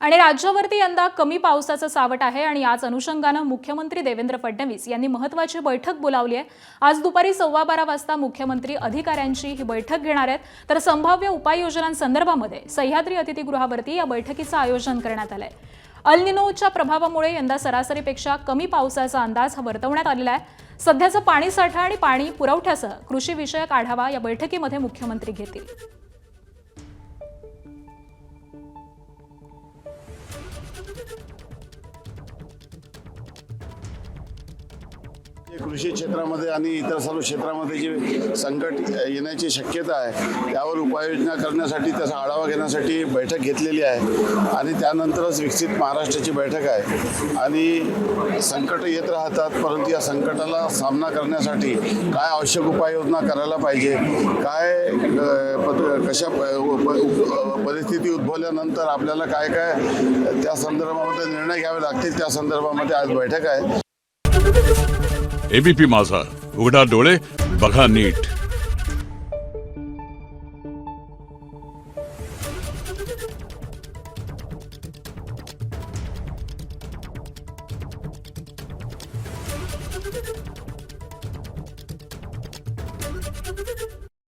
आणि राज्यावरती यंदा कमी पावसाचं सावट आहे आणि याच अनुषंगानं मुख्यमंत्री देवेंद्र फडणवीस यांनी महत्त्वाची बैठक बोलावली आहे। आज दुपारी 12:15 वाजता मुख्यमंत्री अधिकाऱ्यांची ही बैठक घेणार आहेत, तर संभाव्य उपाययोजनांसंदर्भामध्ये सह्याद्री अतिथीगृहावरती या बैठकीचं आयोजन करण्यात आलंय। अल निनोच्या प्रभावामुळे यंदा सरासरीपेक्षा कमी पावसाचा अंदाज वर्तवण्यात आलेला आहे। सध्याचं पाणीसाठा आणि पाणी पुरवठ्यासह कृषी विषयक आढावा या बैठकीमध्ये मुख्यमंत्री घेतील। कृषी क्षेत्रामध्ये आणि इतर सर्व क्षेत्रामध्ये जे संकट येण्याची शक्यता आहे त्यावर उपाययोजना करण्यासाठी त्याचा आढावा घेण्यासाठी बैठक घेतलेली आहे आणि त्यानंतरच विकसित महाराष्ट्राची बैठक आहे। आणि संकट येत राहतात, परंतु या संकटाला सामना करण्यासाठी काय आवश्यक उपाययोजना करायला पाहिजे, काय कशा परिस्थिती उद्भवल्यानंतर आपल्याला काय काय त्या संदर्भामध्ये निर्णय घ्यावे लागतील, त्या संदर्भामध्ये आज बैठक आहे। एबीपी माझा, उघडा डोळे बघा नीट।